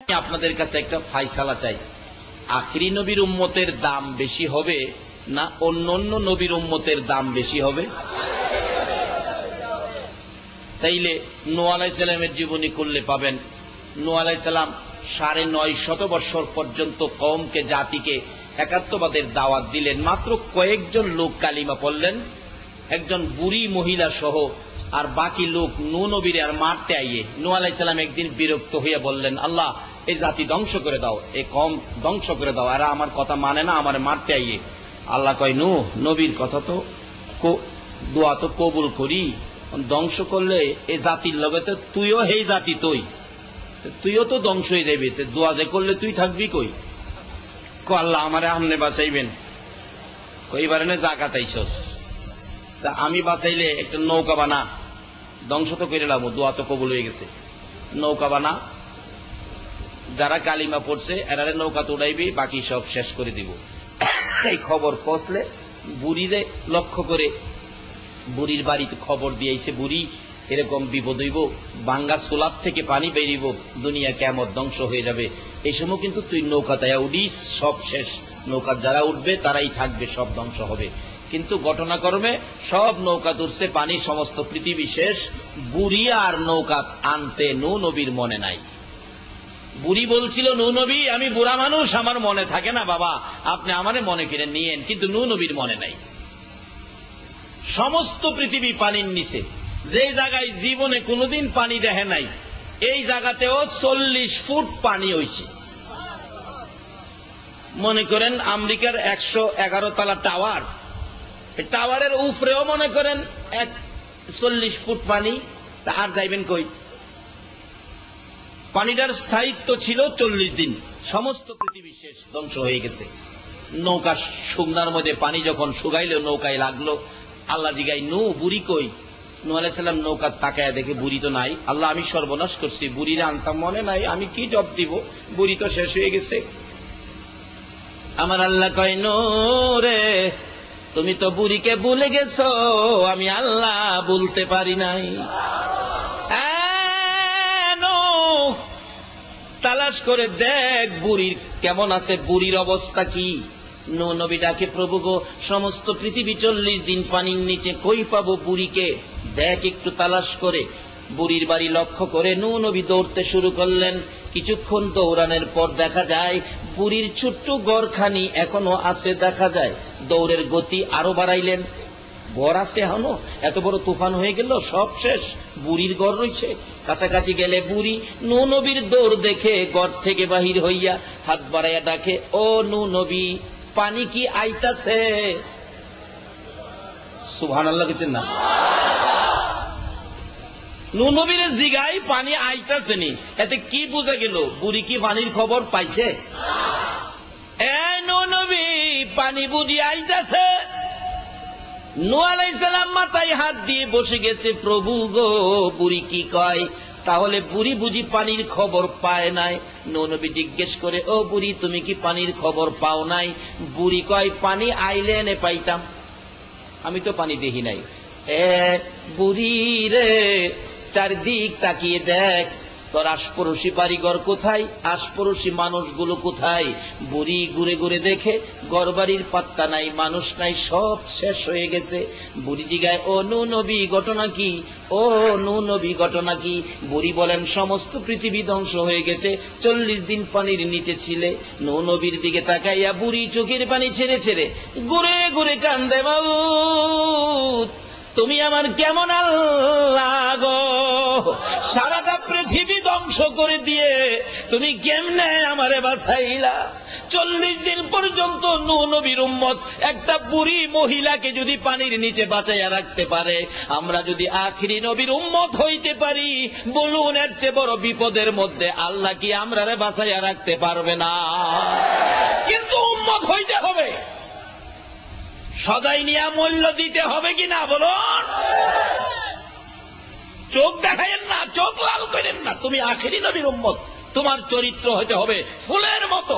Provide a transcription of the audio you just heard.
আপনাদের কাছে একটা ফায়সালা চাই, আখিরি নবীর উম্মতের দাম বেশি হবে না অন্যান্য নবীর উম্মতের দাম বেশি হবে? তাইলে নূহ আলাইহিস সালামের জীবনী করলে পাবেন, নূহ আলাইহিস সালাম ৯৫০ বছর পর্যন্ত কওমকে, জাতিকে একাত্মবাদের দাওয়াত দিলেন। মাত্র কয়েকজন লোক কালিমা পড়লেন, একজন বুড়ি মহিলা সহ, আর বাকি লোক নূহ নবীরে আর মারতে আইয়ে। নূহ আলাইহিস সালাম একদিন বিরক্ত হইয়া বললেন, আল্লাহ এই জাতি ধ্বংস করে দাও, এই কওম ধ্বংস করে দাও, এরা আমার কথা মানে না, আমার মারতে আইয়ে। আল্লাহ কয়, নূহ নবীর কথা তো দোয়া তো কবুল করি, ধ্বংস করলে এই জাতির লগে তো তুইও হেই জাতি, তুইও তো ধ্বংস হয়ে যাবি, দোয়া যে করলে তুই থাকবি কই? আল্লাহ আমারে আমনে বাঁচাইবেন। কইবারে না জাকাত আইছস, তা আমি বাঁচাইলে একটা নৌকা বানা, ধ্বংস তো করে লাভ, দোয়া তো কবুল হয়ে গেছে, নৌকা বানা, যারা কালিমা পড়ছে এরারে নৌকাতে উড়াইবি, বাকি সব শেষ করে দিব। এই খবর পৌঁছলে বুড়িরে লক্ষ্য করে বুড়ির বাড়িতে খবর দিয়েছে, বুড়ি এরকম বিপদ হইব, বাঙ্গা সোলার থেকে পানি বেরিব, দুনিয়া কিয়ামত ধ্বংস হয়ে যাবে, এই সময় কিন্তু তুই নৌকাতে উঠিস, সব শেষ, নৌকা যারা উঠবে তারাই থাকবে, সব ধ্বংস হবে। কিন্তু ঘটনাক্রমে সব নৌকা তুলছে, পানি সমস্ত পৃথিবী শেষ, বুড়ি আর নৌকা আনতে নূহ নবীর মনে নাই। বুড়ি বলছিল, নূহ নবী আমি বুড়া মানুষ, আমার মনে থাকে না বাবা, আপনি আমারে মনে কিনে নিয়েন, কিন্তু নূহ নবীর মনে নাই। সমস্ত পৃথিবী পানির নিচে, যে জায়গায় জীবনে কোনোদিন পানি দেখে নাই, এই জায়গাতেও 40 ফুট পানি হয়েছে। মনে করেন আমেরিকার 111 তলা টাওয়ার, টাওয়ারের উপরেও মনে করেন 40 ফুট পানি, তা আর যাইবেন কই? পানিটার স্থায়িত্ব ছিল 40 দিন, সমস্ত পৃথিবী শেষ, ধ্বংস হয়ে গেছে। নৌকা শুকনার মধ্যে, পানি যখন শুকাইল নৌকায় লাগলো। আল্লাহ জিগাই, নূহ বুড়ি কই? নূহ আলাইহিস সালাম নৌকা তাকায় দেখে বুড়ি তো নাই। আল্লাহ আমি সর্বনাশ করছি, বুড়িরে আনতাম মনে নাই, আমি কি জবাব দিব, বুড়ি তো শেষ হয়ে গেছে। আমার আল্লাহ কয়, নূহ রে তুমি তো বুড়িকে ভুলে গেছো, আমি আল্লাহ বলতে পারি নাই। তালাশ করে দেখ বুড়ির কেমন আছে, বুড়ির অবস্থা কি। নূহ নবী ডাকে, প্রভু গো, সমস্ত পৃথিবী 40 দিন পানির নিচে, কই পাবো বুড়িকে, দেখ একটু তালাশ করে। বুড়ির বাড়ি লক্ষ্য করে নূহ নবী দৌড়তে শুরু করলেন। কিছুক্ষণ দৌড়ানোর পর দেখা যায় বুড়ির ছোট্ট গড়খানি এখনো আছে, দেখা যায়। দৌড়ের গতি আরো বাড়াইলেন, ঘর আছে এখনো, এত বড় তুফান হয়ে গেল, সব শেষ, বুড়ির ঘর রয়েছে। কাছাকাছি গেলে বুড়ি নূহ নবীর দৌড় দেখে ঘর থেকে বাহির হইয়া হাত বাড়াইয়া ডাকে, ও নূহ নবী পানি কি আইতাছে? সুবহানাল্লাহ কইতেন না? নূহ নবীর জিগাই পানি আইতাছে নি, এতে কি বোঝা গেল? বুড়ি কি পানির খবর পাইছে? নূহ নবী পানি বুঝি আইতাছে? নূহ আলাইহিস সালাম মাথায় হাত দিয়ে বসে গেছে, প্রভু গো বুড়ি কি কয়? তাহলে বুড়ি বুঝি পানির খবর পায় নাই? নূহ নবী জিজ্ঞেস করে, ও বুড়ি তুমি কি পানির খবর পাও নাই? বুড়ি কয়, পানি আইলে এনে পাইতাম, আমি তো পানি দেখি নাই। বুড়ি রে চারদিক তাকিয়ে দেখ, তোর আশপড়শি বাড়িঘর কোথায়, আশপড়শি মানুষগুলো কোথায়? বুড়ি ঘুরে ঘুরে দেখে ঘর বাড়ির পাত্তা নাই, মানুষ নাই, সব শেষ হয়ে গেছে। বুড়ি জিগায়, ও নূহ নবী ঘটনা কি? ও নূহ নবী ঘটনা কি? বুড়ি বলেন, সমস্ত পৃথিবী ধ্বংস হয়ে গেছে, 40 দিন পানির নিচে ছিলে। নূহ নবীর দিকে তাকাইয়া বুড়ি চোখের পানি ছেড়ে ছেড়ে ঘুরে ঘুরে কান্দে, মাবুদ তুমি আমার কেমন আল্লাহ গো, সারাটা পৃথিবী ধ্বংস করে দিয়ে তুমি কেমনে আমারে বাঁচাইলা? 40 দিন পর্যন্ত নূহ নবীর উম্মত একটা বুড়ি মহিলাকে যদি পানির নিচে বাঁচাইয়া রাখতে পারে, আমরা যদি আখিরি নবীর উম্মত হইতে পারি, বলুন এর চেয়ে বড় বিপদের মধ্যে আল্লাহ কি আমরারে বাঁচাইয়া রাখতে পারবে না? কিন্তু উম্মত হইতে হবে, সদাই নিয়ে মূল্য দিতে হবে কিনা বলুন? চোখ দেখাইেন না, চোখ লাল করেন না, তুমি আখিরি নবীর উম্মত, তোমার চরিত্র হইতে হবে ফুলের মতো।